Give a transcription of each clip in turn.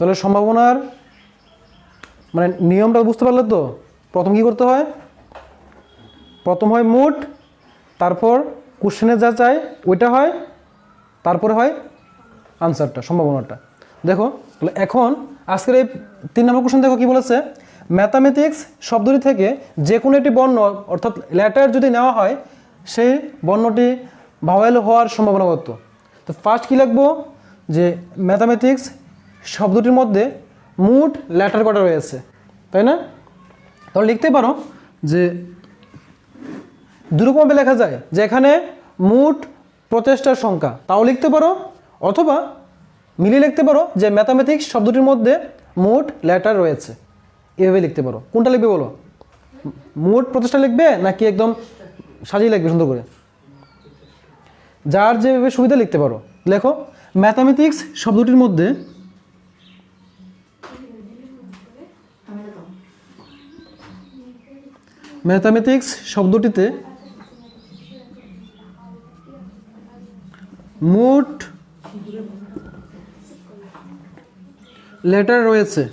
তাহলে সম্ভাবনার মানে নিয়মটা বুঝতে পারলে তো? প্রথম কী করতে হয়? প্রথম হয় মোট, তারপর কোশ্চেনে যা চাই ওইটা হয়, তারপরে হয় আনসারটা, সম্ভাবনাটা। দেখো তাহলে এখন আজকের এই 3 নম্বর কোশ্চেন দেখো কি বলেছে, ম্যাথামেটিক্স শব্দটি থেকে যে কোনো একটি বর্ণ অর্থাৎ লেটার যদি নেওয়া হয় সেই বর্ণটি ভাওয়েল হওয়ার সম্ভাবনা কত? তো ফার্স্ট কী লিখবো, যে ম্যাথামেটিক্স শব্দটির মধ্যে মোট লেটার কটা রয়েছে, তাই না? তাহলে লিখতে পারো যে দুরকমভাবে লেখা যায়, যে এখানে মোট প্রচেষ্টার সংখ্যা, তাও লিখতে পারো, অথবা মিলিয়ে লিখতে পারো যে ম্যাথামেটিক্স শব্দটির মধ্যে মোট লেটার রয়েছে, এভাবে লিখতে পারো। কোনটা লিখবে বলো? মোট প্রচেষ্টা লিখবে নাকি একদম সাজিয়ে লিখবে সুন্দর করে? যার যেভাবে সুবিধা লিখতে পারো। লেখো ম্যাথামেটিক্স শব্দটির মধ্যে ম্যাথামেটিক্স শব্দটিতে মোট লেটার রয়েছে।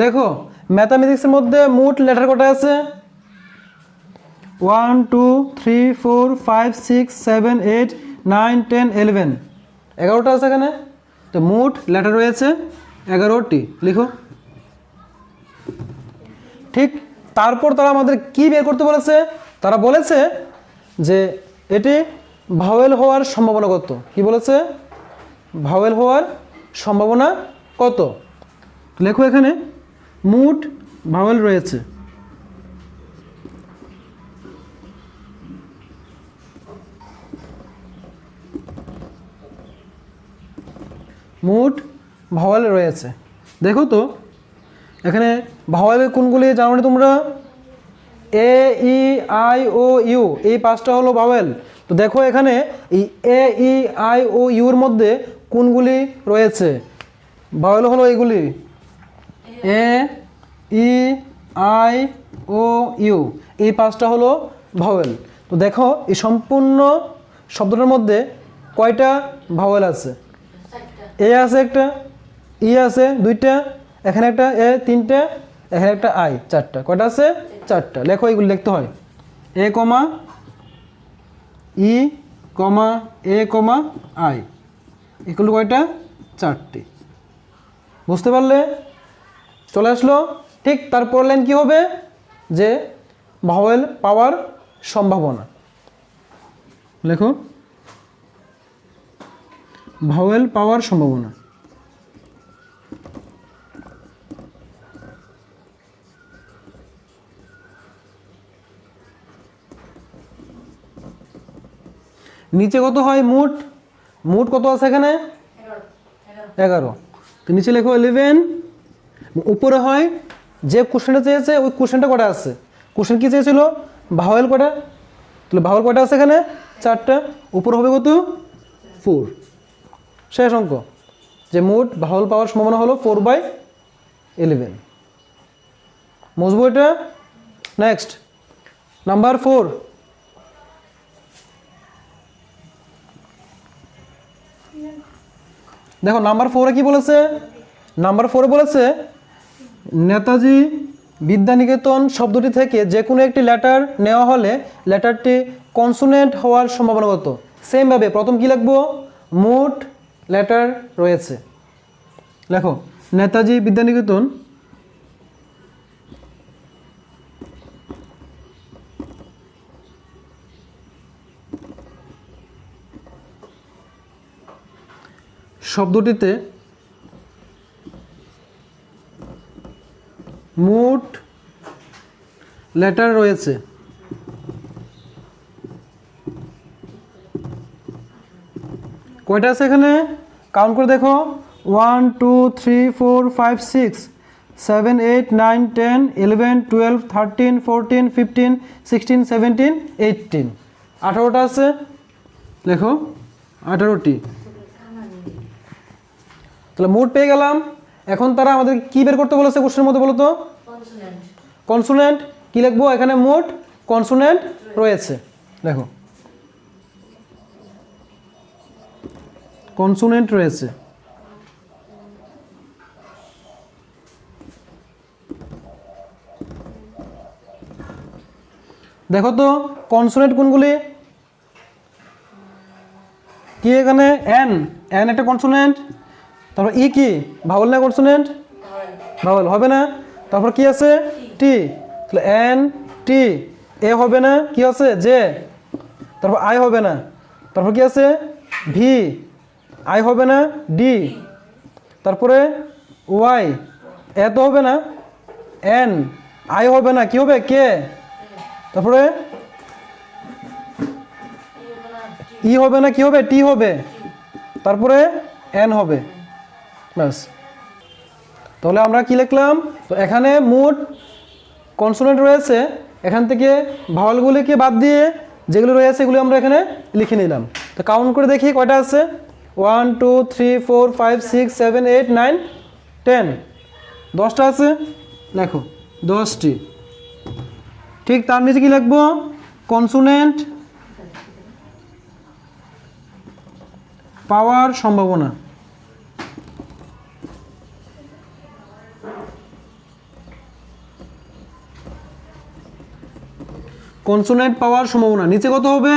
দেখো ম্যাথামেটিক্সের মধ্যে মোট লেটার কটা আছে? 1 2 3 4 5 6 7 8 9 10 11, 11টা আছে এখানে। তো মোট লেটার রয়েছে 11টি, লিখো। ঠিক তারপর তারা আমাদের কি বের করতে বলেছে? তারা বলেছে যে এটি ভাওয়েল হওয়ার সম্ভাবনা কত। কি বলেছে? ভাওয়েল হওয়ার সম্ভাবনা কত? লেখো এখানে মোট ভাওয়েল রয়েছে। মোট ভাওয়েল রয়েছে। দেখো তো এখানে ভাওয়েল কোনগুলি জানো না তোমরা? এ ই আই ও ইউ, এই 5টা হলো ভাওয়েল। তো দেখো এখানে এই এ ই আই ও ইউর মধ্যে কোনগুলি রয়েছে? ভাওয়েল হলো এইগুলি, এ ই আই ও ইউ, এই 5টা হলো ভাওয়েল। তো দেখো এই সম্পূর্ণ শব্দটার মধ্যে কয়টা ভাওয়েল আছে? এ আছে একটা, ই আছে 2টা, এখানে একটা এ 3টা, এখানে একটা আই 4টা। কয়টা আছে? 4টা। লেখো এগুলো লিখতে হয়, এ কমা ই কমা এ কমা আই, এগুলো কয়টা? 4টি। বুঝতে পারলে? চলে আসলো। ঠিক তারপর লাইন কি হবে, যে ভাওয়েল পাওয়ার সম্ভাবনা। লেখো ভাওয়েল পাওয়ার সম্ভাবনা। নিচে কত হয়? মোট মোট কত আছে এখানে? 11। তো নিচে লেখো 11। উপরে হয় যে কোশ্চেনটা চেয়েছে ওই কোশ্চেনটা কটা আছে? কোশ্চেন কি চেয়েছিল? ভাওয়েল কটা? তাহলে ভাওয়েল কটা আছে এখানে? 4টা। উপরে হবে কত? 4। শেষ অঙ্ক, যে মোট ভাওয়েল পাওয়ার সম্ভাবনা হলো 4/11। বুঝবো এটা? Next number 4। দেখো নাম্বার 4-এ কি বলেছে? নাম্বার 4-এ বলেছে নেতাজি বিদ্যানিকেতন শব্দটি থেকে যে কোনো একটি লেটার নেওয়া হলে লেটারটি কনসোনেন্ট হওয়ার সম্ভাবনা কত? সেমভাবে প্রথম কি লিখবো? মোট লেটার রয়েছে। লেখো নেতাজি বিদ্যানিকেতন শব্দটিতে মোট লেটার রয়েছে। কয়টা আছে এখানে? কাউন্ট করে দেখো, 1 2 3 4 5 6 7 8 9 10 11 12 13 14 15 16 17 18, 18টা আছে। লেখো 18টি। তাহলে মোট পেয়ে গেলাম। এখন তারা আমাদের কি বের করতে বলেছে কোশ্চেনের মধ্যে বলো তো? কনসোনেন্ট। কি লিখবো এখানে? মোট কনসোনেন্ট রয়েছে। দেখো কনসোনেন্ট রয়েছে। দেখো তো কনসোনেন্ট কোনগুলি? কি এখানে এন, এন একটা কনসোনেন্ট। তারপর ই কি ভাওয়াল না কনসোনেন্ট? ভাওয়াল হবে না। তারপর কি আছে? টি, তাহলে এন টি। এ হবে না, কি আছে? জে। তারপর আই হবে না। তারপর কি আছে? ভি। আই হবে না, ডি। তারপরে ওয়াই। এ তো হবে না, এন। আই হবে না, কি হবে? কে। তারপরে ই হবে না, কি হবে? টি হবে। তারপরে এন হবে। ব্যাস। তাহলে আমরা কি লিখলাম? তো এখানে মোট কনসোনেন্ট রয়েছে, এখান থেকে ভাওয়ালগুলিকে বাদ দিয়ে যেগুলো রয়েছে এগুলো আমরা এখানে লিখে নিলাম। তো কাউন্ট করে দেখি কয়টা আছে। 1 2 3 4 5 6 7 8 9 10। 10টা আছে, লেখো 10টি। ঠিক তার নিচে কি লিখবো? কনসোনেন্ট পাওয়ার সম্ভাবনা। কনসোনেন্ট পাওয়ার সম্ভাবনা নিচে কত হবে?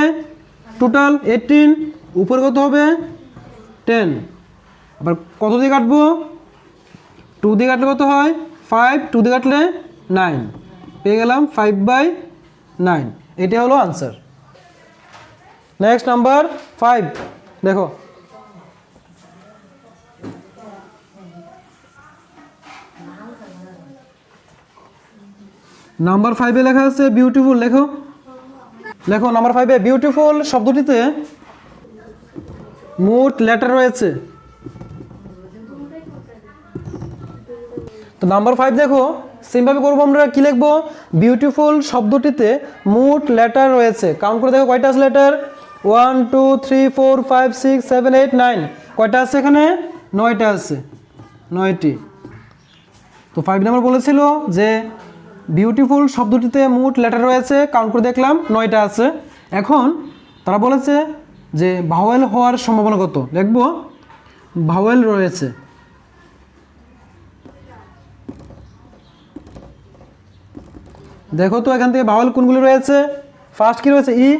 টোটাল 18, উপরে কত হবে? 10। আবার কত দিয়ে কাটবো? 2 দিয়ে কাটলে কত হয়? 5, 2 দিয়ে কাটলে 9। পেয়ে গেলাম 5/9। এটা হলো আনসার। নেক্সট নাম্বার 5 দেখো। নাম্বার 5-এ লেখা আছে বিউটিফুল। লেখো, লেখো নাম্বার 5-এ বিউটিফুল শব্দটিতে মোট লেটার রয়েছে। তো নাম্বার 5 দেখো, সেমভাবে করবো আমরা। কি লিখবো? বিউটিফুল শব্দটিতে মোট লেটার রয়েছে। কাউন্ট করে দেখো কয়টা আছে লেটার? 1 2 3 4 5 6 7 8 9। কয়টা আছে এখানে? 9টা আছে, 9টি। তো 5 নাম্বার বলেছিল যে বিউটিফুল শব্দটিতে মোট লেটার রয়েছে, কাউন্ট করে দেখলাম 9টা আছে। এখন তারা বলেছে যে ভাওয়েল হওয়ার সম্ভাবনা কত? লিখবো ভাওয়েল রয়েছে। দেখো তো এখান থেকে ভাওয়েল কোনগুলি রয়েছে? ফার্স্ট কি রয়েছে? ই।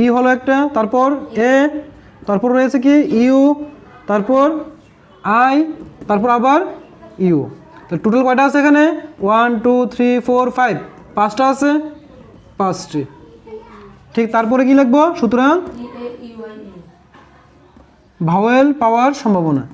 ই হলো একটা, তারপর এ, তারপর রয়েছে কি ইউ, তারপর আই, তারপর আবার ইউ। তো টোটাল কয়টা আছে এখানে? 1 2 3 4 5, 5টা আছে, 5টি। ঠিক তারপরে কি লিখবো? সুতরাং ভাওয়েল পাওয়ার সম্ভাবনা।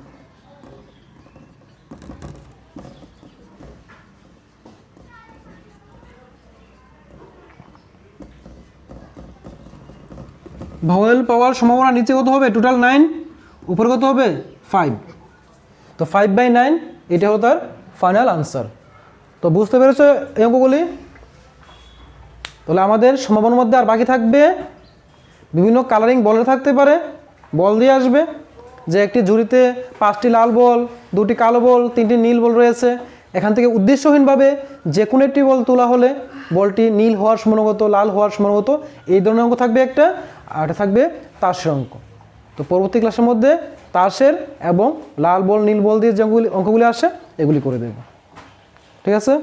ভাওয়েল পাওয়ার সম্ভাবনা নিচে কত হবে? টোটাল 9, উপরে কত হবে? 5। তো 5/9 এটা হলো তার ফাইনাল আনসার। তো বুঝতে পেরেছো এই অঙ্কগুলি? তাহলে আমাদের সম্ভাবনার মধ্যে আর বাকি থাকবে বিভিন্ন কালারিং বলের থাকতে পারে, বল দিয়ে আসবে যে একটি ঝুড়িতে 5টি লাল বল, 2টি কালো বল, 3টি নীল বল রয়েছে। এখান থেকে উদ্দেশ্যহীনভাবে যে কোনো একটি বল তোলা হলে বলটি নীল হওয়ার সম্ভাবনা, লাল হওয়ার সম্ভাবনা, এই ধরনের অঙ্ক থাকবে একটা। আর এটা থাকবে তাসের অঙ্ক। তো পরবর্তী ক্লাসের মধ্যে তাসের এবং লাল বল নীল বল দিয়ে যেগুলি অঙ্কগুলি আসে এগুলি করে দেব। ঠিক আছে?